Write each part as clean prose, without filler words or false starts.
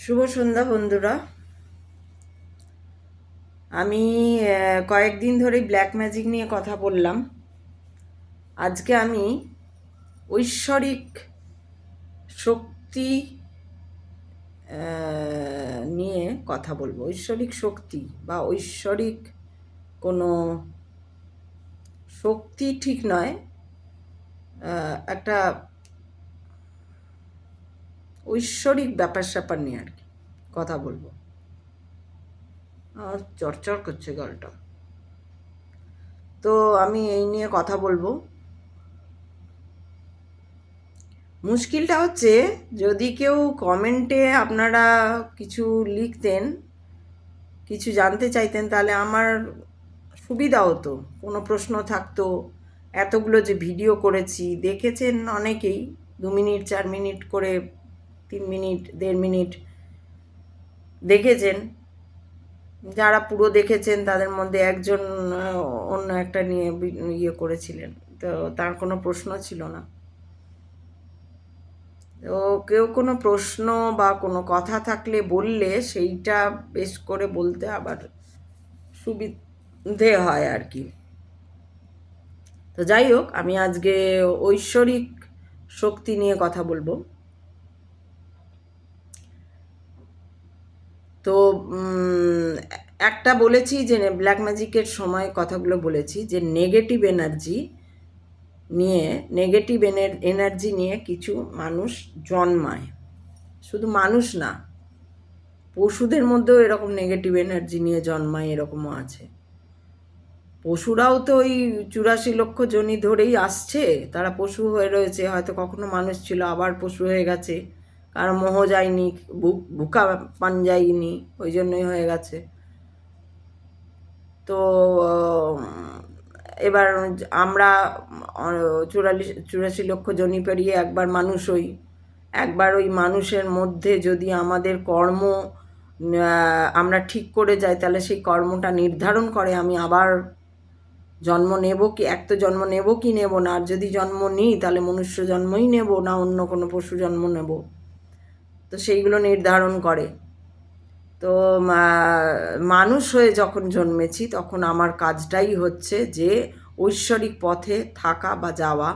শুভ সন্ধ্যা বন্ধুরা। আমি কয়েকদিন ধরেই ব্ল্যাক ম্যাজিক নিয়ে কথা বললাম। আজকে আমি ঐশ্বরিক শক্তি নিয়ে কথা বলবো। ঐশ্বরিক শক্তি বা ঐশ্বরিক কোনো শক্তি ঠিক নয়, একটা ঐশ্বরিক ব্যাপার স্যাপার নিয়ে আর কি কথা বলবো। আর চরচর করছে গলটা, তো আমি এই নিয়ে কথা বলবো। মুশকিলটা হচ্ছে, যদি কেউ কমেন্টে আপনারা কিছু লিখতেন, কিছু জানতে চাইতেন, তাহলে আমার সুবিধা হতো, কোনো প্রশ্ন থাকতো। এতগুলো যে ভিডিও করেছি, দেখেছেন অনেকেই 2 মিনিট 4 মিনিট করে, 3 মিনিট 1.5 মিনিট দেখেছেন। যারা পুরো দেখেছেন তাদের মধ্যে একজন অন্য একটা নিয়ে ইয়ে করেছিলেন, তো তার কোনো প্রশ্ন ছিল না। তো কেউ কোনো প্রশ্ন বা কোনো কথা থাকলে বললে সেইটা বেশ করে বলতে আবার সুবিধে হয় আর কি। তো যাই হোক, আমি আজকে ঐশ্বরিক শক্তি নিয়ে কথা বলবো। তো একটা বলেছি যে ব্ল্যাক ম্যাজিকের সময় কথাগুলো বলেছি যে নেগেটিভ এনার্জি নিয়ে কিছু মানুষ জন্মায়। শুধু মানুষ না, পশুদের মধ্যেও এরকম নেগেটিভ এনার্জি নিয়ে জন্মায়, এরকমও আছে। পশুরাও তো ওই 84 লক্ষ যোনি ধরেই আসছে, তারা পশু হয়ে রয়েছে। হয়তো কখনো মানুষ ছিল, আবার পশু হয়ে গেছে, কারণ মোহ যায়নি, বুকা পান যায়নি, ওই জন্যই হয়ে গেছে। তো এবার আমরা 84 লক্ষ যোনি পেরিয়ে একবার মানুষ হই। একবার ওই মানুষের মধ্যে যদি আমাদের কর্ম আমরা ঠিক করে যাই, তাহলে সেই কর্মটা নির্ধারণ করে আমি আবার জন্ম নেব কি, এক তো জন্ম নেব কি নেব না। আর যদি জন্ম নিই তাহলে মনুষ্য জন্মই নেব না অন্য কোনো পশু জন্ম নেব, তো সেইগুলো নির্ধারণ করে। তো মানুষ হয়ে যখন জন্মেছি, তখন আমার কাজটাই হচ্ছে যে ঐশ্বরিক পথে থাকা বা যাওয়া।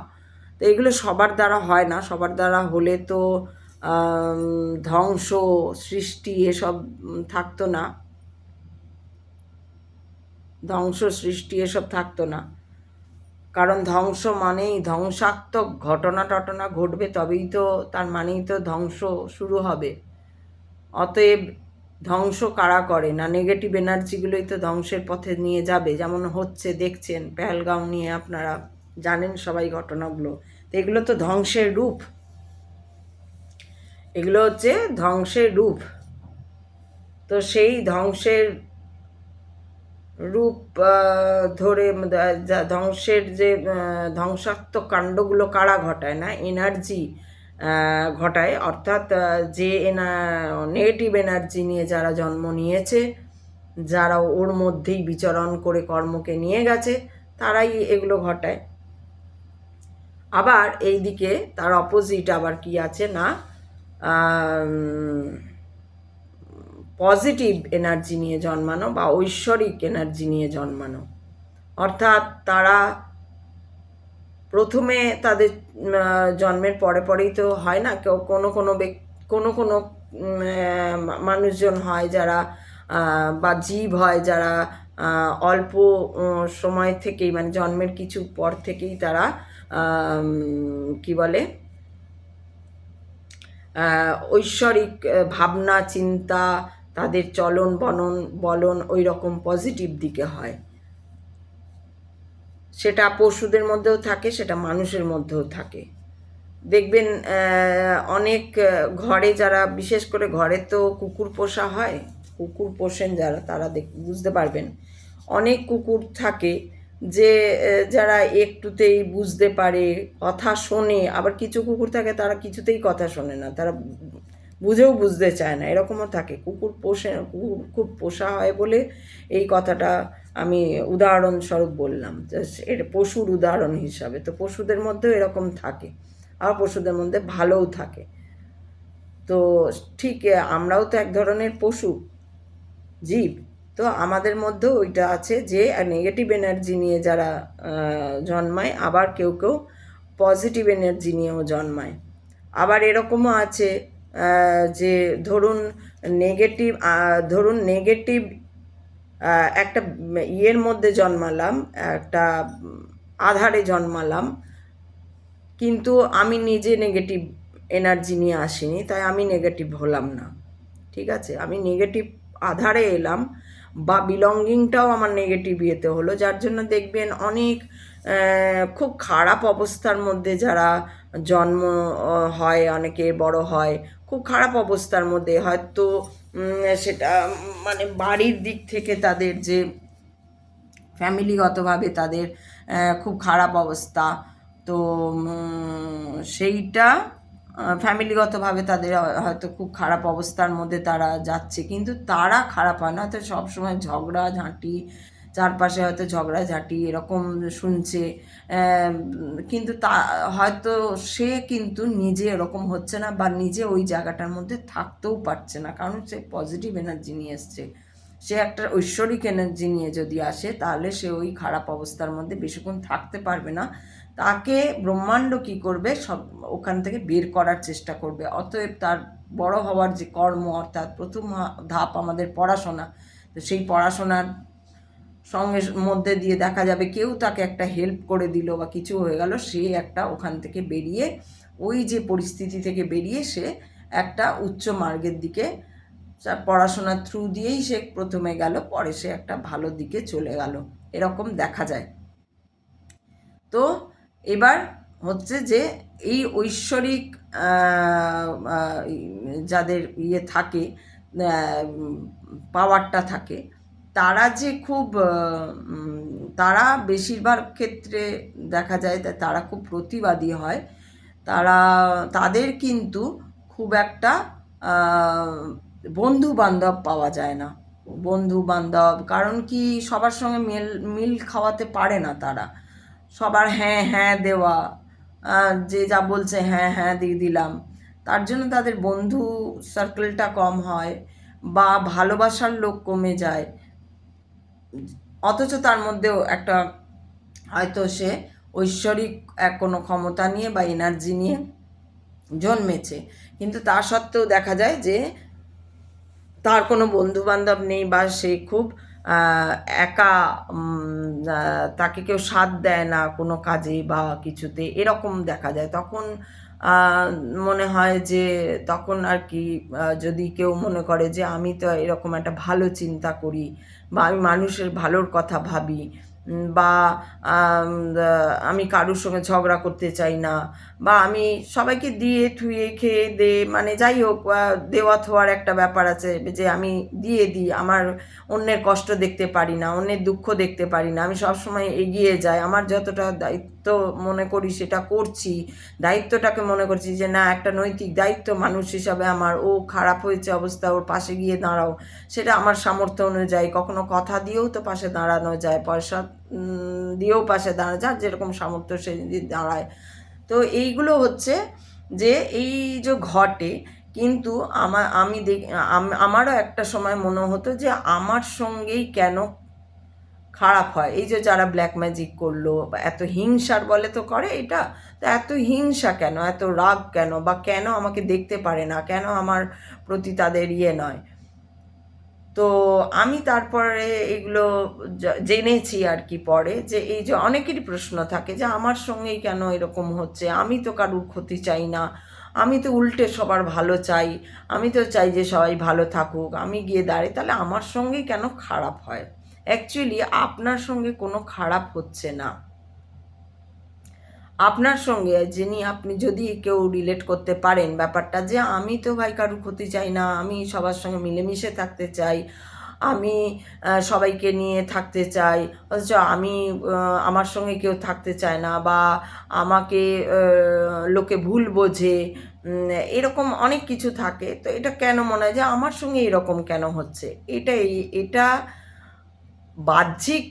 তো এগুলো সবার দ্বারা হয় না। সবার দ্বারা হলে তো ধ্বংস সৃষ্টি এসব থাকতো না, থাকতো না। কারণ ধ্বংস মানেই ধ্বংসাত্মক ঘটনা টটনা ঘটবে, তবেই তো, তার মানেই তো ধ্বংস শুরু হবে। অতএব ধ্বংস কারা করে না, নেগেটিভ এনার্জিগুলোই তো ধ্বংসের পথে নিয়ে যাবে। যেমন হচ্ছে, দেখছেন পেহেলগাঁও নিয়ে, আপনারা জানেন সবাই ঘটনাগুলো। তো এগুলো তো ধ্বংসের রূপ, এগুলো হচ্ছে ধ্বংসের রূপ। তো সেই ধ্বংসের রূপ ধরে ধ্বংসের যে ধ্বংসাত্মক কাণ্ডগুলো কারা ঘটায় না, এনার্জি ঘটায়। অর্থাৎ যে নেগেটিভ এনার্জি নিয়ে যারা জন্ম নিয়েছে, যারা ওর মধ্যেই বিচরণ করে কর্মকে নিয়ে গেছে, তারাই এগুলো ঘটায়। আবার এই দিকে তার অপোজিট আবার কি আছে না, পজিটিভ এনার্জি নিয়ে জন্মানো বা ঐশ্বরিক এনার্জি নিয়ে জন্মানো। অর্থাৎ তারা প্রথমে তাদের জন্মের পরে পরেই তো হয় না, কেউ কোনো কোনো মানুষজন হয় যারা বা জীব হয় যারা অল্প সময় থেকেই, মানে জন্মের কিছু পর থেকেই তারা কি বলে, ঐশ্বরিক ভাবনা চিন্তা, তাদের চলন বলন ওই রকম পজিটিভ দিকে হয়। সেটা পশুদের মধ্যেও থাকে, সেটা মানুষের মধ্যেও থাকে। দেখবেন অনেক ঘরে, যারা বিশেষ করে ঘরে তো কুকুর পোষা হয়, কুকুর পোষেন যারা, তারা বুঝতে পারবেন। অনেক কুকুর থাকে যে যারা একটুতেই বুঝতে পারে, কথা শোনে। আবার কিছু কুকুর থাকে তারা কিছুতেই কথা শোনে না, তারা বুঝেও বুঝতে চায় না, এরকমও থাকে। কুকুর খুব পোষা হয় বলে এই কথাটা আমি উদাহরণস্বরূপ বললাম, এটা পশুর উদাহরণ হিসাবে। তো পশুদের মধ্যেও এরকম থাকে, আর পশুদের মধ্যে ভালোও থাকে। তো ঠিক আমরাও তো এক ধরনের পশু জীব। তো আমাদের মধ্যেও ওইটা আছে যে নেগেটিভ এনার্জি নিয়ে যারা জন্মায়, আবার কেউ কেউ পজিটিভ এনার্জি নিয়েও জন্মায়। আবার এরকমও আছে যে ধরুন নেগেটিভ একটা ইয়ের মধ্যে জন্মালাম, একটা আধারে জন্মালাম, কিন্তু আমি নিজে নেগেটিভ এনার্জি নিয়ে আসিনি, তাই আমি নেগেটিভ হলাম না। ঠিক আছে, আমি নেগেটিভ আধারে এলাম বা বিলঙ্গিংটাও আমার নেগেটিভ ইয়েতে হলো, যার জন্য দেখবেন অনেক খুব খারাপ অবস্থার মধ্যে যারা জন্ম হয়, অনেকে বড় হয় খুব খারাপ অবস্থার মধ্যে, হয়তো সেটা মানে বাড়ির দিক থেকে তাদের যে ফ্যামিলিগতভাবে তাদের খুব খারাপ অবস্থা, তো সেইটা ফ্যামিলিগতভাবে তাদের হয়তো খুব খারাপ অবস্থার মধ্যে তারা যাচ্ছে, কিন্তু তারা খারাপ হয় না, তো সবসময় ঝগড়াঝাঁটি, চারপাশে হয়তো ঝগড়াঝাঁটি এরকম শুনছে, কিন্তু তা হয়তো সে কিন্তু নিজে এরকম হচ্ছে না বা নিজে ওই জায়গাটার মধ্যে থাকতেও পারছে না, কারণ সে পজিটিভ এনার্জি নিয়ে এসছে। সে একটা ঐশ্বরিক এনার্জি নিয়ে যদি আসে, তাহলে সে ওই খারাপ অবস্থার মধ্যে বেশিক্ষণ থাকতে পারবে না, তাকে ব্রহ্মাণ্ড কি করবে, সব ওখান থেকে বের করার চেষ্টা করবে। অতএব তার বড় হওয়ার যে কর্ম, অর্থাৎ প্রথম ধাপ আমাদের পড়াশোনা, তো সেই পড়াশোনার সঙ্গে মধ্যে দিয়ে দেখা যাবে কেউ তাকে একটা হেল্প করে দিল বা কিছু হয়ে গেল, সে একটা ওখান থেকে বেরিয়ে, ওই যে পরিস্থিতি থেকে বেরিয়ে সে একটা উচ্চ মার্গের দিকে, পড়াশোনার থ্রু দিয়েই সে প্রথমে গেল, পরে সে একটা ভালো দিকে চলে গেল, এরকম দেখা যায়। তো এবার হচ্ছে যে এই ঐশ্বরিক যাদের ইয়ে থাকে, পাওয়ারটা থাকে, তারা যে খুব তারা বেশিরভাগ ক্ষেত্রে দেখা যায় তারা খুব প্রতিবাদী হয়, তাদের কিন্তু খুব একটা বন্ধু বান্ধব পাওয়া যায় না। বন্ধু বান্ধব, কারণ কি সবার সঙ্গে মিল খাওয়াতে পারে না তারা, সবার হ্যাঁ হ্যাঁ দেওয়া, যে যা বলছে হ্যাঁ হ্যাঁ দিয়ে দিলাম, তার জন্য তাদের বন্ধু সার্কেলটা কম হয় বা ভালোবাসার লোক কমে যায়। অথচ তার মধ্যেও একটা হয়তো সে ঐশ্বরিক কোনো ক্ষমতা নিয়ে বা এনার্জি নিয়ে জন্মেছে, কিন্তু তা সত্ত্বেও দেখা যায় যে তার কোনো বন্ধু বান্ধব নেই বা সে খুব একা, তাকে কেউ সাথ দেয় না কোনো কাজে বা কিছুতে, এরকম দেখা যায়। তখন মনে হয় যে তখন আর কি, যদি কেউ মনে করে যে আমি তো এরকম একটা ভালো চিন্তা করি বা আমি মানুষের ভালোর কথা ভাবি, বা আমি কারুর সঙ্গে ঝগড়া করতে চাই না, বা আমি সবাইকে দিয়ে থুয়ে খেয়ে দে, মানে যাই হোক, দেওয়া থোয়ার একটা ব্যাপার আছে যে আমি দিয়ে দিই, আমার অন্যের কষ্ট দেখতে পারি না, অন্যের দুঃখ দেখতে পারি না, আমি সবসময় এগিয়ে যাই, আমার যতটা দায়িত্ব মনে করি সেটা করছি, দায়িত্বটাকে মনে করছি যে না একটা নৈতিক দায়িত্ব মানুষ হিসাবে আমার, ও খারাপ হয়েছে অবস্থা, ওর পাশে গিয়ে দাঁড়াও, সেটা আমার সামর্থ্য অনুযায়ী, কখনো কথা দিয়েও তো পাশে দাঁড়ানো যায়, পয়সা দিয়েও পাশে দাঁড়ানো যায়, যেরকম সামর্থ্য সে দাঁড়ায়। তো এইগুলো হচ্ছে যে এই যে ঘটে, কিন্তু আমারও একটা সময় মনে হতো যে আমার সঙ্গেই কেন খারাপ হয়, এই যে যারা ব্ল্যাক ম্যাজিক করলো বা এত হিংসার বলে তো করে এটা, তো এত হিংসা কেন, এত রাগ কেন, বা কেন আমাকে দেখতে পারে না, কেন আমার প্রতি তাদের ইয়ে নয়। তো আমি তারপরে এগুলো জেনেছি আর কি পরে, যে এই যে অনেকেরই প্রশ্ন থাকে যে আমার সঙ্গেই কেন এরকম হচ্ছে, আমি তো কারুর ক্ষতি চাই না, আমি তো উল্টে সবার ভালো চাই, আমি তো চাই যে সবাই ভালো থাকুক, আমি গিয়ে দাঁড়াই, তাহলে আমার সঙ্গেই কেন খারাপ হয়। অ্যাকচুয়ালি আপনার সঙ্গে কোনো খারাপ হচ্ছে না, আপনার সঙ্গে যিনি, আপনি যদি কেউ রিলেট করতে পারেন ব্যাপারটা যে আমি তো ভাই কারুর ক্ষতি চাই না, আমি সবার সঙ্গে মিলেমিশে থাকতে চাই, আমি সবাইকে নিয়ে থাকতে চাই, অথচ আমি আমার সঙ্গে কেউ থাকতে চায় না, বা আমাকে লোকে ভুল বোঝে, এরকম অনেক কিছু থাকে। তো এটা কেন মনে হয় যে আমার সঙ্গে এরকম কেন হচ্ছে, এটা বাহ্যিক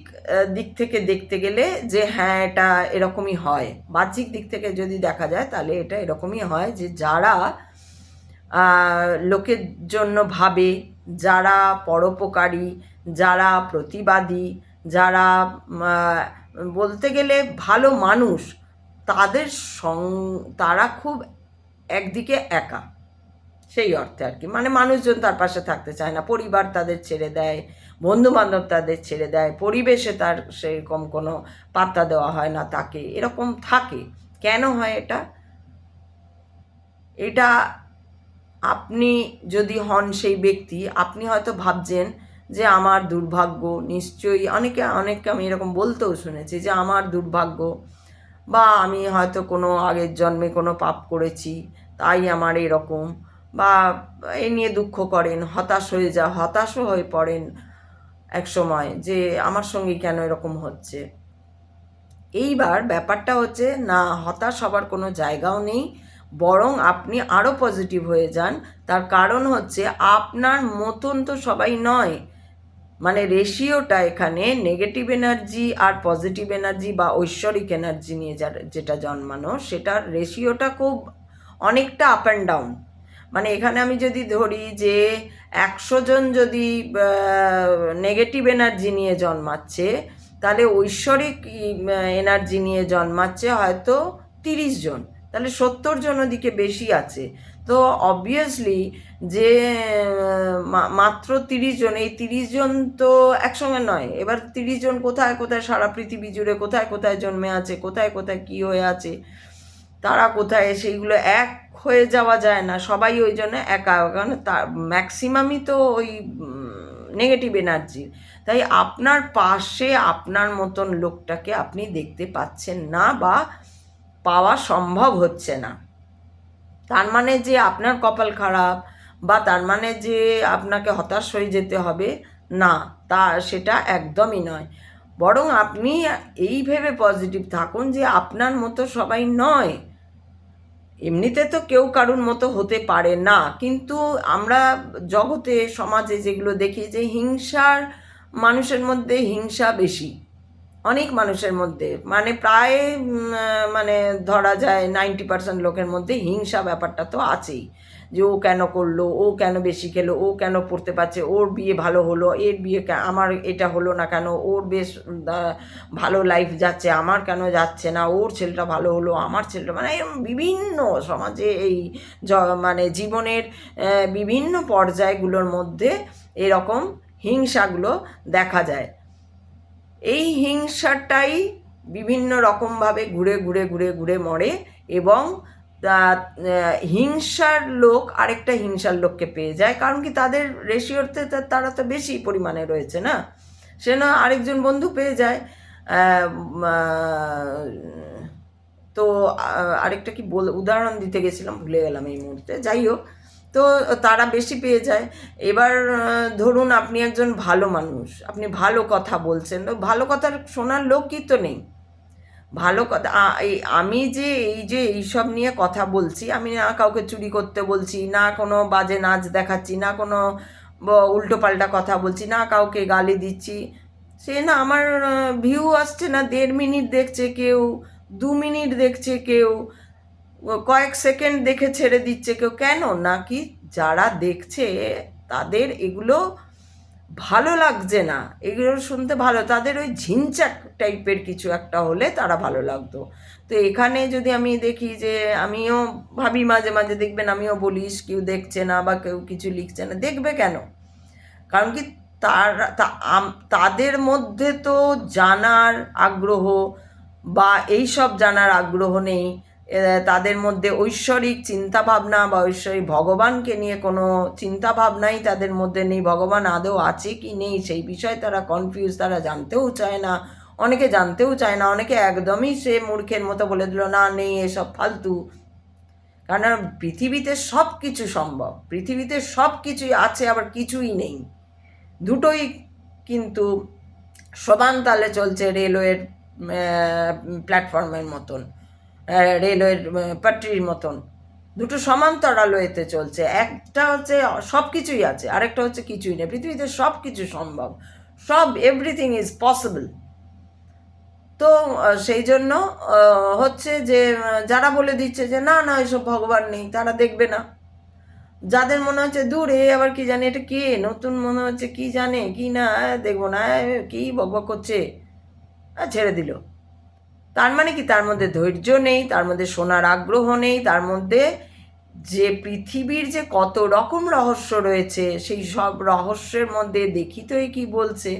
দিক থেকে দেখতে গেলে যে হ্যাঁ এটা এরকমই হয়, বাহ্যিক দিক থেকে যদি দেখা যায় তাহলে এটা এরকমই হয় যে যারা লোকের জন্য ভাবে, যারা পরোপকারী, যারা প্রতিবাদী, যারা বলতে গেলে ভালো মানুষ, তাদের তারা খুব একদিকে একা, সেই অর্থে আর কি। মানে মানুষজন তার পাশে থাকতে চায় না, পরিবার তাদের ছেড়ে দেয়, বন্ধুবান্ধব তাদের ছেড়ে দেয়, পরিবেশে তার সেরকম কোনো পাত্তা দেওয়া হয় না তাকে, এরকম থাকে। কেন হয় এটা? এটা আপনি যদি হন সেই ব্যক্তি, আপনি হয়তো ভাবছেন যে আমার দুর্ভাগ্য, নিশ্চয়ই অনেককে আমি এরকম বলতেও শুনেছি যে আমার দুর্ভাগ্য, বা আমি হয়তো কোনো আগের জন্মে কোনো পাপ করেছি তাই আমার এরকম, বা এ নিয়ে দুঃখ করেন, হতাশও হয়ে পড়েন এক সময় যে আমার সঙ্গে কেন এরকম হচ্ছে। এইবার ব্যাপারটা হচ্ছে না, হতাশ হবার কোনো জায়গাও নেই, বরং আপনি আরও পজিটিভ হয়ে যান। তার কারণ হচ্ছে আপনার মতন তো সবাই নয়, মানে রেশিওটা এখানে নেগেটিভ এনার্জি আর পজিটিভ এনার্জি বা ঐশ্বরিক এনার্জি নিয়ে যেটা জন্মানো, সেটার রেশিওটা খুব অনেকটা আপ অ্যান্ড ডাউন। মানে এখানে আমি যদি ধরি যে 100 জন যদি নেগেটিভ এনার্জি নিয়ে জন্মাচ্ছে, তাহলে ঐশ্বরিক এনার্জি নিয়ে জন্মাচ্ছে হয়তো 30 জন, তাহলে 70 জন ওদিকে বেশি আছে। তো অবভিয়াসলি যে মাত্র 30 জন, এই 30 জন তো একসঙ্গে নয়। এবার 30 জন কোথায় কোথায় সারা পৃথিবী জুড়ে কোথায় কোথায় জন্মে আছে, কোথায় কোথায় কী হয়ে আছে, তারা কোথায়, সেইগুলো এক হয়ে যাওয়া যায় না, সবাই ওই জন্য একা, কারণ তার ম্যাক্সিমামই তো ওই নেগেটিভ এনার্জি। তাই আপনার পাশে আপনার মতন লোকটাকে আপনি দেখতে পাচ্ছেন না বা পাওয়া সম্ভব হচ্ছে না। তার মানে যে আপনার কপাল খারাপ, বা তার মানে যে আপনাকে হতাশ হয়ে যেতে হবে, না, সেটা একদমই নয়। বরং আপনি এই ভেবে পজিটিভ থাকুন যে আপনার মতো সবাই নয়। এমনিতে তো কেউ কারুর মতো হতে পারে না, কিন্তু আমরা জগতে সমাজে যেগুলো দেখি যে মানুষের মধ্যে হিংসা বেশি, অনেক মানুষের মধ্যে, মানে প্রায় মানে ধরা যায় 90% লোকের মধ্যে হিংসা ব্যাপারটা তো আছেই। যে ও কেন করলো, ও কেন বেশি খেলো, ও কেন পড়তে পারছে, ওর বিয়ে ভালো হলো, এর বিয়ে আমার এটা হলো না কেন, ওর বেশ ভালো লাইফ যাচ্ছে, আমার কেন যাচ্ছে না, ওর ছেলেটা ভালো হলো, আমার ছেলেটা, মানে বিভিন্ন সমাজে এই মানে জীবনের বিভিন্ন পর্যায়গুলোর মধ্যে এরকম হিংসাগুলো দেখা যায়। এই হিংসাটাই বিভিন্ন রকমভাবে ঘুরে ঘুরে ঘুরে ঘুরে মরে, এবং হিংসার লোক আরেকটা হিংসার লোককে পেয়ে যায়। কারণ কি, তাদের রেশিওতে তারা তো বেশি পরিমাণে রয়েছে না, সে না আরেকজন বন্ধু পেয়ে যায়। তো আরেকটা কি উদাহরণ দিতে গেছিলাম, ভুলে গেলাম এই মুহূর্তে, যাই হোক, তো তারা বেশি পেয়ে যায়। এবার ধরুন আপনি একজন ভালো মানুষ, আপনি ভালো কথা বলছেন, তো ভালো কথা শোনার লোকই তো নেই। ভালো কথা, আমি যে এইসব নিয়ে কথা বলছি, আমি না কাউকে চুরি করতে বলছি, না কোনো বাজে নাচ দেখাচ্ছি, না কোনো উল্টোপাল্টা কথা বলছি, না কাউকে গালি দিচ্ছি, সে না আমার ভিউ আসছে না, 1.5 মিনিট দেখছে কেউ, 2 মিনিট দেখছে কেউ, কয়েক সেকেন্ড দেখে ছেড়ে দিচ্ছে কেউ। কেন? নাকি যারা দেখছে তাদের এগুলো ভালো লাগছে না, এগুলো শুনতে ভালো, তাদের ওই ঝিনচাক টাইপের কিছু একটা হলে তারা ভালো লাগতো। তো এখানে যদি আমি দেখি যে, আমিও ভাবি মাঝে মাঝে, দেখবেন আমিও বলিস কেউ দেখছে না বা কেউ কিছু লিখছে না, দেখবে কেন? কারণ কি, তাদের মধ্যে তো জানার আগ্রহ বা এইসব জানার আগ্রহ নেই, তাদের মধ্যে ঐশ্বরিক চিন্তাভাবনা বা ঐশ্বরিক ভগবানকে নিয়ে কোনো চিন্তাভাবনাই তাদের মধ্যে নেই। ভগবান আদৌ আছে কি নেই সেই বিষয়ে তারা কনফিউজ, তারা জানতেও চায় না, অনেকে জানতেও চায় না, অনেকে একদমই সে মূর্খের মতো বলে দিল না, নেই, এসব ফালতু। কারণ পৃথিবীতে সব কিছু সম্ভব, পৃথিবীতে সব কিছুই আছে, আবার কিছুই নেই, দুটোই কিন্তু সমান তালে চলছে রেলওয়ের প্ল্যাটফর্মের মতন, রেলওয়ের পাটরির মতন, দুটো সমান তারালয়েতে চলছে। একটা হচ্ছে সব কিছুই আছে, আরেকটা হচ্ছে কিছুই নেই। পৃথিবীতে সব কিছু সম্ভব, এভরিথিং ইজ পসিবল। তো সেই জন্য হচ্ছে যে যারা বলে দিচ্ছে যে না না এসব ভগবান নেই, তারা দেখবে না, যাদের মনে হচ্ছে দূর এ আবার কি জানে, এটা কে নতুন মনে হচ্ছে, কি জানে কি না, দেখবো না, কি বকবক করছে, ছেড়ে দিল। তার মানে কি, তার মধ্যে ধৈর্য নেই, তার মধ্যে শোনার আগ্রহ নেই, তার মধ্যে যে পৃথিবীর যে কত রকম রহস্য রয়েছে সেই সব রহস্যের মধ্যে দেখি তো কি বলছে,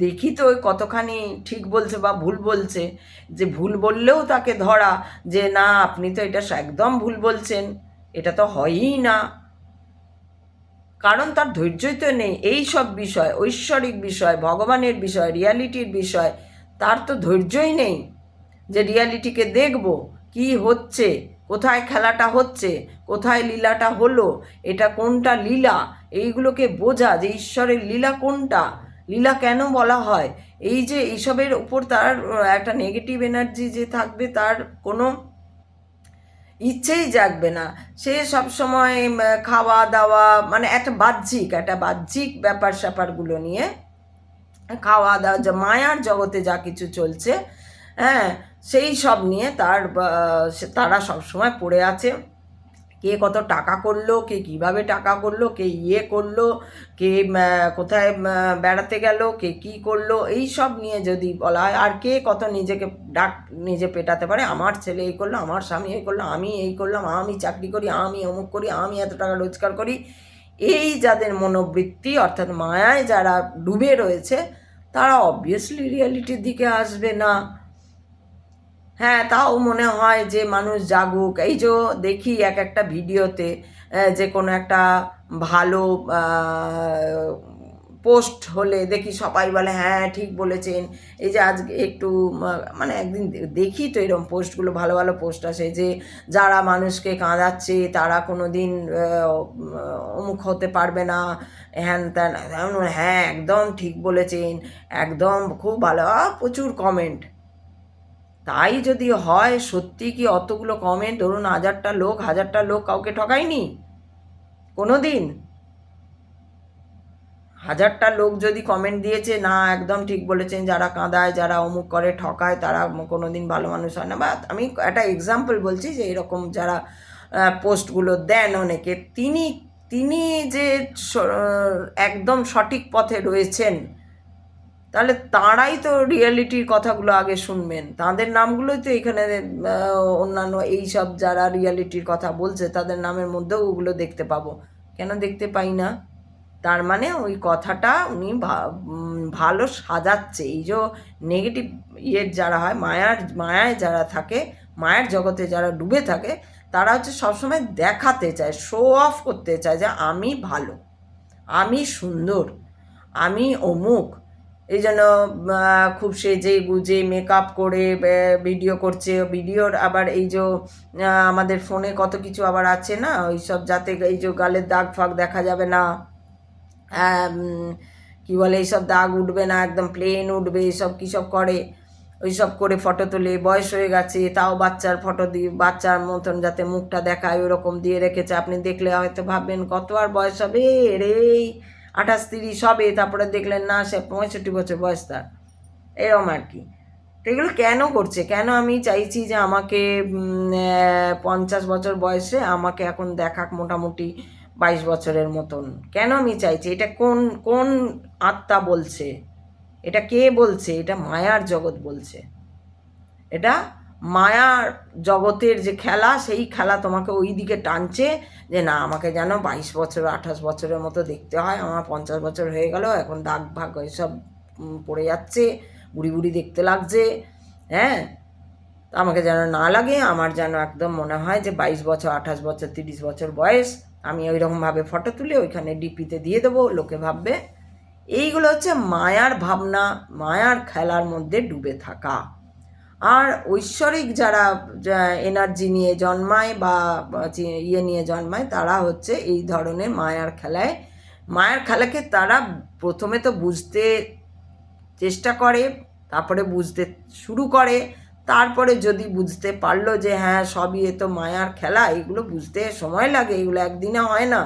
দেখি তো কতখানি ঠিক বলছে বা ভুল বলছে, যে ভুল বললেও তাকে ধরা, যে না আপনি তো এটা একদম ভুল বলছেন, এটা তো হয়ই না, কারণ তার ধৈর্যই তো নেই। এই সব বিষয়, ঐশ্বরিক বিষয়, ভগবানের বিষয়, রিয়ালিটির বিষয়, তার তো ধৈর্যই নেই যে রিয়ালিটিকে দেখব কি হচ্ছে, কোথায় খেলাটা হচ্ছে, কোথায় লীলাটা হলো, এটা কোনটা লীলা, এইগুলোকে বোঝা যে ঈশ্বরের লীলা কোনটা, লীলা কেন বলা হয়, এই যে এইসবের উপর তার একটা নেগেটিভ এনার্জি যে থাকবে, তার কোনো ইচ্ছেই জাগবে না। সে সবসময় খাওয়া দাওয়া, মানে একটা বাহ্যিক ব্যাপার স্যাপারগুলো নিয়ে, খাওয়া দাওয়া, যা মায়ার জগতে যা কিছু চলছে, হ্যাঁ, সেই সব নিয়ে তারা সবসময় পড়ে আছে। কে কত টাকা করলো, কে কিভাবে টাকা করলো, কে ইয়ে করলো, কে কোথায় বেড়াতে গেল, কে কি করলো, এই সব নিয়ে যদি বলা হয়, আর কে কত নিজেকে নিজে পেটাতে পারে, আমার ছেলে এই করলো, আমার স্বামী এই করলো, আমি এই করলাম, আমি চাকরি করি, আমি অমুক করি, আমি এত টাকা রোজগার করি, এই যাদের মনোবৃত্তি অর্থাৎ মায়ায় যারা ডুবে রয়েছে, তারা অবভিয়াসলি রিয়ালিটির দিকে আসবে না। হ্যাঁ, তাও মনে হয় যে মানুষ জাগুক। এই যে দেখি এক একটা ভিডিওতে যে কোনো একটা ভালো পোস্ট হলে দেখি সবাই বলে হ্যাঁ ঠিক বলেছেন। এই যে আজকে একটু মানে একদিন দেখি তো এরকম পোস্টগুলো, ভালো ভালো পোস্ট আসে যে যারা মানুষকে কাঁদাচ্ছে তারা কোনো দিন অমুক হতে পারবে না, হ্যান ত্যান, হ্যাঁ একদম ঠিক বলেছেন, একদম খুব ভালো, প্রচুর কমেন্ট। তাই যদি হয়, সত্যি কি অতগুলো কমেন্ট, ধরুন হাজারটা লোক কাউকে ঠকায়নি কোনো দিন? হাজারটা লোক যদি কমেন্ট দিয়েছে না একদম ঠিক বলেছেন, যারা কাঁদায়, যারা অমুক করে, ঠকায়, তারা কোনো দিন ভালো মানুষ হয় না, বা আমি একটা এক্সাম্পল বলছি যে এরকম যারা পোস্টগুলো দেন অনেকে, তিনি যে একদম সঠিক পথে রয়েছেন, তাহলে তাঁরাই তো রিয়েলিটির কথাগুলো আগে শুনবেন, তাদের নামগুলোই তো এখানে অন্যান্য এই সব যারা রিয়েলিটির কথা বলছে তাদের নামের মধ্যেও ওগুলো দেখতে পাবো, কেন দেখতে পাই না? তার মানে ওই কথাটা উনি ভালো সাজাচ্ছে। এই যে নেগেটিভ যারা হয়, মায়ায় যারা থাকে, মায়ের জগতে যারা ডুবে থাকে, তারা হচ্ছে সবসময় দেখাতে চায়, শো অফ করতে চায় যে আমি ভালো, আমি সুন্দর, আমি অমুক। এই জন্য খুব সেজে গুজে মেকআপ করে ভিডিও করছে। ভিডিওর আবার এই যে আমাদের ফোনে কত কিছু আবার আছে না, ওই সব যাতে এই যে গালের দাগ ফাগ দেখা যাবে না, কি বলে, এইসব দাগ উঠবে না, একদম প্লেন উঠবে, এইসব কী সব করে, ওই সব করে ফটো তোলে। বয়স হয়ে গেছে তাও বাচ্চার ফটো দিয়ে, বাচ্চার মতন যাতে মুখটা দেখায় ওরকম দিয়ে রেখেছে। আপনি দেখলে হয়তো ভাববেন কত আর বয়স হবে রে, 28-30 হবে, তারপরে দেখলেন না সে 65 বছর বয়স তার, এরকম আর কি। তো এগুলো কেন করছে? কেন আমি চাইছি যে আমাকে 50 বছর বয়সে আমাকে এখন দেখাক মোটামুটি 22 বছরের মতন, কেন আমি চাইছি? এটা কোন কোন আত্মা বলছে? এটা কে বলছে? এটা মায়ার জগৎ বলছে। এটা মায়ার জগতের যে খেলা, সেই খেলা তোমাকে ওই দিকে টানছে যে না আমাকে যেন 22 বছর 28 বছরের মতো দেখতে হয়, আমার 50 বছর হয়ে গেল, এখন দাগ ভাগ এসব পড়ে যাচ্ছে, বুড়ি বুড়ি দেখতে লাগছে, হ্যাঁ, আমাকে যেন না লাগে, আমার যেন একদম মনে হয় যে 22 বছর 28 বছর 30 বছর বয়স, আমি ওই রকমভাবে ফটো তুলে ওইখানে ডিপিতে দিয়ে দেবো, লোকে ভাববে। এইগুলো হচ্ছে মায়ার ভাবনা, মায়ার খেলার মধ্যে ডুবে থাকা। আর ঐশ্বরিক যারা এনার্জি নিয়ে জন্মায় বা ইয়ে নিয়ে জন্মায়, তারা হচ্ছে এই ধরনের মায়ার খেলাকে তারা প্রথমে তো বুঝতে চেষ্টা করে, তারপরে বুঝতে শুরু করে, তারপরে যদি বুঝতে পারলো যে হ্যাঁ সবই এ তো মায়ার খেলা, এগুলো বুঝতে সময় লাগে, এগুলো একদিনে হয় না।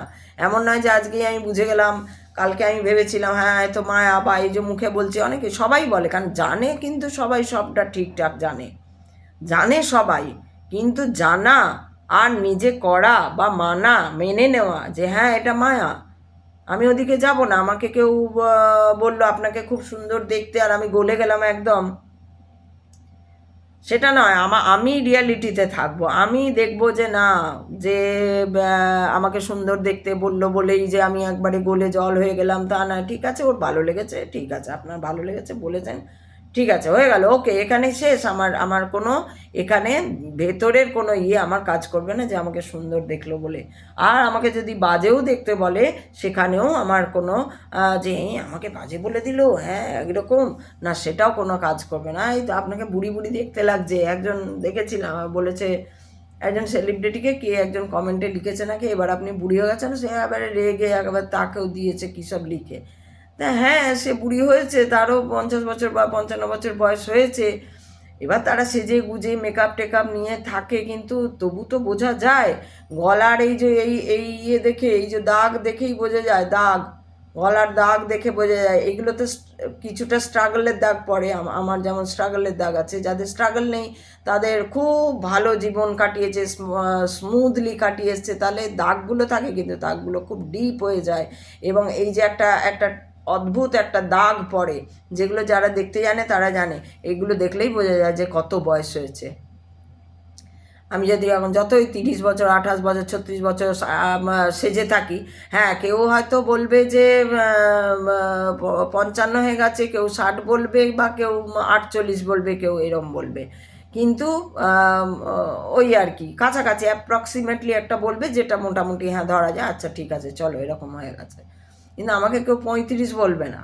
এমন নয় যে আজকেই আমি বুঝে গেলাম, কালকে আমি ভেবেছিলাম হ্যাঁ এ তো মায়া, বা এই যে মুখে বলছে, অনেকে সবাই বলে, কারণ জানে, কিন্তু সবাই সবটা ঠিকঠাক জানে সবাই, কিন্তু জানা আর নিজে করা বা মানা, মেনে নেওয়া যে হ্যাঁ এটা মায়া, আমি ওদিকে যাব না। আমাকে কেউ বললো আপনাকে খুব সুন্দর দেখতে, আর আমি গলে গেলাম একদম, সেটা নয়। আমি রিয়ালিটিতে থাকবো, আমি দেখবো যে না, যে আমাকে সুন্দর দেখতে বললো বলেই যে আমি একবারে গলে জল হয়ে গেলাম তা না। ঠিক আছে, ওর ভালো লেগেছে, ঠিক আছে, আপনার ভালো লেগেছে বলেছেন, ঠিক আছে, হয়ে গেল, ওকে, এখানে শেষ। আমার কোনো এখানে ভেতরের কোনো আমার কাজ করবে না যে আমাকে সুন্দর দেখলো বলে। আর আমাকে যদি বাজেও দেখতে বলে, সেখানেও আমার কোনো যে আমাকে বাজে বলে দিল, হ্যাঁ এরকম না, সেটাও কোনো কাজ করবে না। এই তো আপনাকে বুড়ি বুড়ি দেখতে লাগছে, একজন দেখেছিলাম বলেছে, একজন সেলিব্রিটিকে কে একজন কমেন্টে লিখেছে নাকি এবার আপনি বুড়ি হয়ে গেছেন, সে এবারে রেগে একবার তাকেও দিয়েছে কী সব লিখে। তা হ্যাঁ, সে বুড়ি হয়েছে, তারও 50 বছর বা 55 বছর বয়স হয়েছে। এবার তারা সেজে গুজে মেকআপ টেকআপ নিয়ে থাকে, কিন্তু তবু তো বোঝা যায় গলার এই যে এই দেখে, এই যে দাগ দেখেই বোঝা যায়, দাগ, গলার দাগ দেখে বোঝা যায়। এগুলো তো কিছুটা স্ট্রাগলের দাগ পড়ে, আমার যেমন স্ট্রাগলের দাগ আছে। যাদের স্ট্রাগল নেই তাদের খুব ভালো জীবন কাটিয়েছে, স্মুথলি কাটিয়েছে, তাহলে দাগগুলো থাকে, কিন্তু দাগগুলো খুব ডিপ হয়ে যায়। এবং এই যে একটা একটা অদ্ভুত একটা দাগ পড়ে, যেগুলো যারা দেখতে জানে তারা জানে, এগুলো দেখলেই বোঝা যায় যে কত বয়স হয়েছে। আমি যদি এখন যতই 30 বছর, 28 বছর, 36 বছর সেজে থাকি, হ্যাঁ কেউ হয়তো বলবে যে 55 হয়ে গেছে, কেউ 60 বলবে, বা কেউ 48 বলবে, কেউ এরম বলবে, কিন্তু ওই আর কি কাছাকাছি অ্যাপ্রক্সিমেটলি একটা বলবে, যেটা মোটামুটি হ্যাঁ ধরা যায়, আচ্ছা ঠিক আছে চলো এরকম হয়ে গেছে। কিন্তু আমাকে কেউ 35 বলবে না,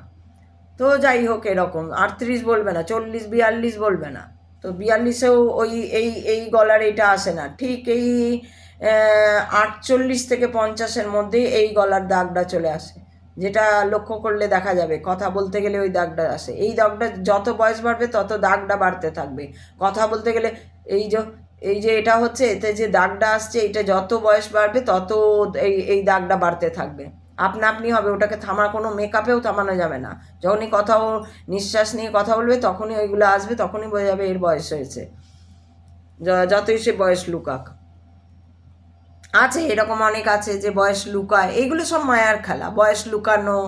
তো যাই হোক এরকম 38 বলবে না, 40 42 বলবে না। তো 42-এও ওই এই গলার এইটা আসে না, ঠিক এই 48 থেকে 50-এর মধ্যেই এই গলার দাগটা চলে আসে, যেটা লক্ষ্য করলে দেখা যাবে। কথা বলতে গেলে ওই দাগটা আসে, এই দাগটা যত বয়স বাড়বে তত দাগটা বাড়তে থাকবে। কথা বলতে গেলে এই যে এটা হচ্ছে, এতে যে দাগটা আসছে, এটা যত বয়স বাড়বে তত এই দাগটা বাড়তে থাকবে, আপনা আপনি হবে, ওটাকে থামার কোনো মেকআপেও থামানো যাবে না। যখনই কথাও নিঃশ্বাস নিয়ে কথা বলবে তখনই ওইগুলো আসবে, তখনই বোঝা যাবে এর বয়স হয়েছে, যতই সে বয়স লুকাক। আছে এরকম অনেক আছে যে বয়স লুকায়, এইগুলো সব মায়ার খেলা, বয়স লুকানো।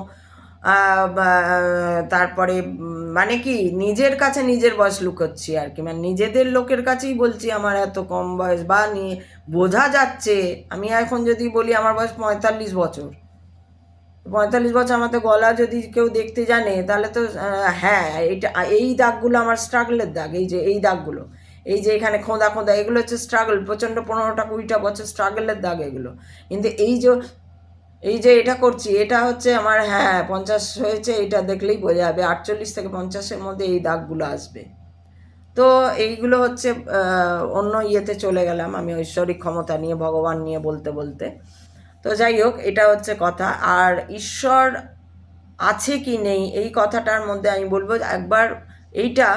তারপরে মানে কি নিজের কাছে নিজের বয়স লুকোচ্ছি আর কি, মানে নিজেদের লোকের কাছেই বলছি আমার এত কম বয়স, বা নিয়ে বোঝা যাচ্ছে। আমি এখন যদি বলি আমার বয়স 45 বছর, 45 বছর, আমার তো গলা যদি কেউ দেখতে জানে তাহলে তো হ্যাঁ এইটা, এই দাগগুলো আমার স্ট্রাগলের দাগ, এই যে এই দাগগুলো, এই যে এখানে খোঁদা খোঁদা, এগুলো হচ্ছে স্ট্রাগল, প্রচণ্ড 15টা 20টা বছর স্ট্রাগলের দাগ এগুলো। কিন্তু এই যে এটা করছি, এটা হচ্ছে আমার হ্যাঁ 50 হয়েছে, এটা দেখলেই বোঝা যাবে 48 থেকে 50-এর মধ্যে এই দাগগুলো আসবে। তো এইগুলো হচ্ছে অন্য ইয়েতে চলে গেলাম আমি, ঐশ্বরিক ক্ষমতা নিয়ে, ভগবান নিয়ে বলতে বলতে। তো যাই হোক, এটা হচ্ছে কথা। আর ঈশ্বর আছে কি নেই এই কথাটার মধ্যে আমি বলবো, একবার এইটা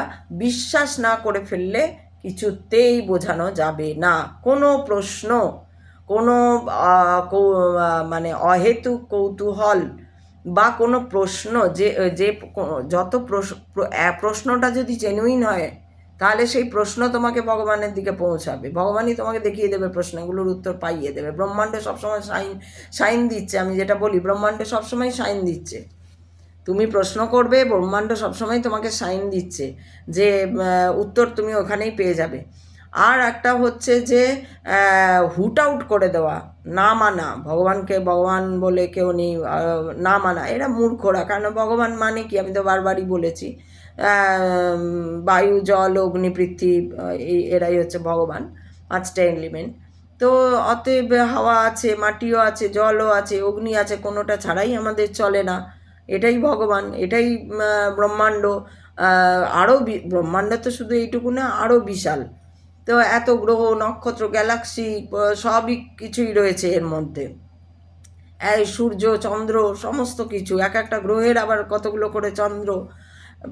বিশ্বাস না করে ফেললে কিছুতেই বোঝানো যাবে না। কোনো প্রশ্ন, কোনো মানে অহেতুক কৌতূহল বা কোনো প্রশ্ন, যে যে যত প্রশ্নটা যদি জেনুইন হয়, তাহলে সেই প্রশ্ন তোমাকে ভগবানের দিকে পৌঁছাবে, ভগবানই তোমাকে দেখিয়ে দেবে, প্রশ্নগুলোর উত্তর পাইয়ে দেবে। ব্রহ্মাণ্ড সবসময় সাইন দিচ্ছে, আমি যেটা বলি ব্রহ্মাণ্ড সবসময় সাইন দিচ্ছে। তুমি প্রশ্ন করবে, ব্রহ্মাণ্ড সবসময় তোমাকে সাইন দিচ্ছে যে উত্তর তুমি ওখানেই পেয়ে যাবে। আর একটা হচ্ছে যে হুট আউট করে দেওয়া, না মানা, ভগবানকে ভগবান বলে কেউ নেই, না মানা, এরা মূর্খরা। কারণ ভগবান মানে কি, আমি তো বারবারই বলেছি, বায়ু জল অগ্নি পৃথিবী, এরাই হচ্ছে ভগবান, 5টা এলিমেন্ট। তো অতএব হাওয়া আছে, মাটিও আছে, জলও আছে, অগ্নি আছে, কোনোটা ছাড়াই আমাদের চলে না। এটাই ভগবান, এটাই ব্রহ্মাণ্ড। আরও ব্রহ্মাণ্ড তো শুধু এইটুকু না, আরও বিশাল। তো এত গ্রহ নক্ষত্র গ্যালাক্সি সবই কিছুই রয়েছে এর মধ্যে, এই সূর্য চন্দ্র সমস্ত কিছু, এক একটা গ্রহের আবার কতগুলো করে চন্দ্র,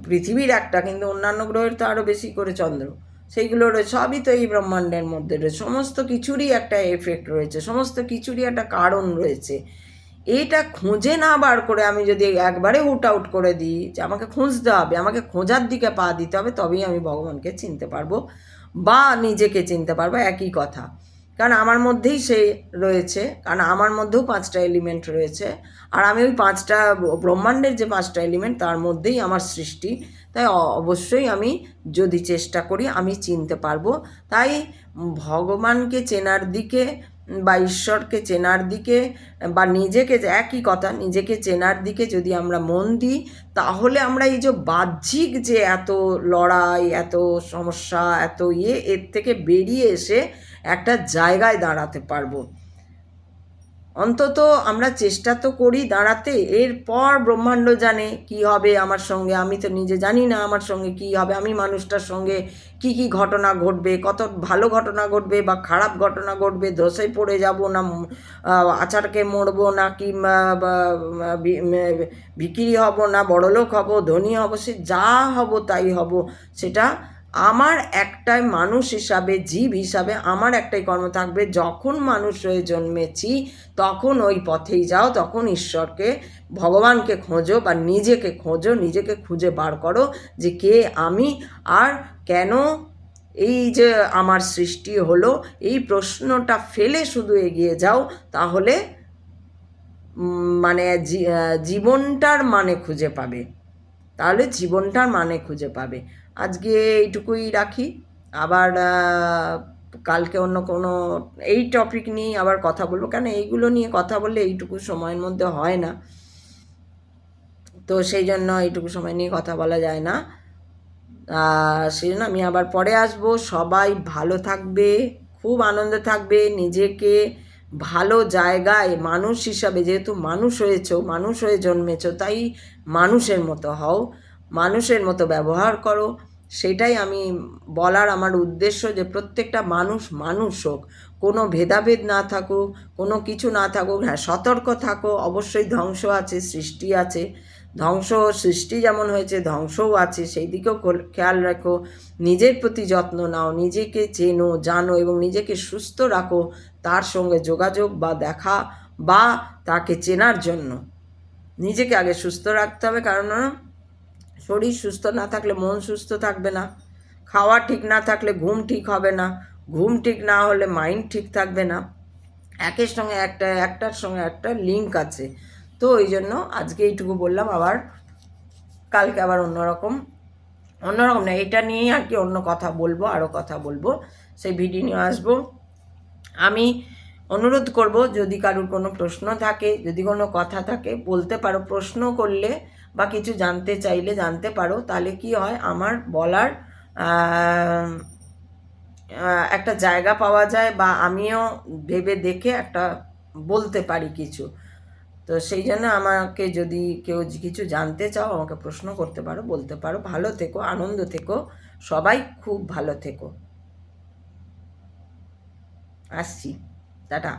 পৃথিবীর একটা, কিন্তু অন্যান্য গ্রহের তো আরও বেশি করে চন্দ্র, সেইগুলোর সবই তো এই ব্রহ্মাণ্ডের মধ্যে রয়েছে। সমস্ত কিছুরই একটা এফেক্ট রয়েছে, সমস্ত কিছুরই একটা কারণ রয়েছে। এইটা খুঁজে না বার করে আমি যদি একবারে হুট আউট করে দিই যে আমাকে খুঁজতে হবে, আমাকে খোঁজার দিকে পা দিতে হবে, তবেই আমি ভগবানকে চিনতে পারবো বা নিজেকে চিনতে পারবো, একই কথা। কারণ আমার মধ্যেই সে রয়েছে, কারণ আমার মধ্যেও 5টা এলিমেন্ট রয়েছে, আর আমি ওই 5টা ব্রহ্মাণ্ডের যে 5টা এলিমেন্ট তার মধ্যেই আমার সৃষ্টি। তাই অবশ্যই আমি যদি চেষ্টা করি আমি চিনতে পারবো। তাই ভগবানকে চেনার দিকে বা ঈশ্বরকে চেনার দিকে বা নিজেকে, একই কথা, নিজেকে চেনার দিকে যদি আমরা মন দিই, তাহলে আমরা এই যে বাহ্যিক যে এত লড়াই, এত সমস্যা, এত এর থেকে বেরিয়ে এসে একটা জায়গায় দাঁড়াতে পারবো। অন্তত আমরা চেষ্টা তো করি দাঁড়াতে, এরপর ব্রহ্মাণ্ড জানে কি হবে আমার সঙ্গে। আমি তো নিজে জানি না আমার সঙ্গে কি হবে, আমি মানুষটার সঙ্গে কি কি ঘটনা ঘটবে, কত ভালো ঘটনা ঘটবে বা খারাপ ঘটনা ঘটবে, ধসে পড়ে যাব না আচারকে মরবো, না কি বিক্রি হব, না বড়লোক হব, ধনী হব, সে যা হব তাই হব। সেটা আমার একটাই মানুষ হিসাবে, জীব হিসাবে আমার একটাই কর্ম থাকবে, যখন মানুষ হয়ে জন্মেছি তখন ওই পথেই যাও, তখন ঈশ্বরকে, ভগবানকে খোঁজো বা নিজেকে খোঁজো, নিজেকে খুঁজে বার করো যে কে আমি আর কেন এই যে আমার সৃষ্টি হলো, এই প্রশ্নটা ফেলে শুধু এগিয়ে যাও, তাহলে মানে জীবনটার মানে খুঁজে পাবে, তাহলে জীবনটার মানে খুঁজে পাবে। আজকে এইটুকুই রাখি, আবার কালকে অন্য কোনো এই টপিক নিয়ে আবার কথা বলবো, কেন এইগুলো নিয়ে কথা বললে এইটুকু সময়ের মধ্যে হয় না, তো সেই জন্য এইটুকু সময় নিয়ে কথা বলা যায় না। সেই জন্য আমি আবার পরে আসবো। সবাই ভালো থাকবে, খুব আনন্দে থাকবে, নিজেকে ভালো জায়গায় মানুষ হিসাবে, যেহেতু মানুষ হয়েছো, মানুষ হয়ে জন্মেছো, তাই মানুষের মতো হও, মানুষের মতো ব্যবহার করো। সেটাই আমি বলার আমার উদ্দেশ্য, যে প্রত্যেকটা মানুষ মানুষ হোক, কোনো ভেদাভেদ না থাকুক, কোনো কিছু না থাকুক। হ্যাঁ, সতর্ক থাকো, অবশ্যই ধ্বংস আছে, সৃষ্টি আছে, ধ্বংস সৃষ্টি যেমন হয়েছে ধ্বংসও আছে, সেই দিকেও খেয়াল রাখো। নিজের প্রতি যত্ন নাও, নিজেকে চেনো, জানো এবং নিজেকে সুস্থ রাখো, তার সঙ্গে যোগাযোগ বা দেখা বা তাকে চেনার জন্য নিজেকে আগে সুস্থ রাখতে হবে। কারণ শরীর সুস্থ না থাকলে মন সুস্থ থাকবে না, খাওয়া ঠিক না থাকলে ঘুম ঠিক হবে না, ঘুম ঠিক না হলে মাইন্ড ঠিক থাকবে না। একের সঙ্গে একটার সঙ্গে একটা লিঙ্ক আছে। তো ওই জন্য আজকে এইটুকু বললাম, আবার কালকে আবার অন্যরকম না, এটা নিয়েই আর কি অন্য কথা বলবো, আরও কথা বলবো, সেই ভিডিও নিয়ে আসবো। আমি অনুরোধ করব, যদি কারোর কোনো প্রশ্ন থাকে, যদি কোনো কথা থাকে বলতে পারো, প্রশ্ন করলে বা কিছু জানতে চাইলে জানতে পারো, তাহলে কি হয় আমার বলার একটা জায়গা পাওয়া যায়, বা আমিও ভেবে দেখে একটা বলতে পারি কিছু। তো সেই জন্য আমাকে যদি কেউ কিছু জানতে চাও আমাকে প্রশ্ন করতে পারো, বলতে পারো। ভালো থেকো, আনন্দ থেকো, সবাই খুব ভালো থেকো। আসছি, টাটা।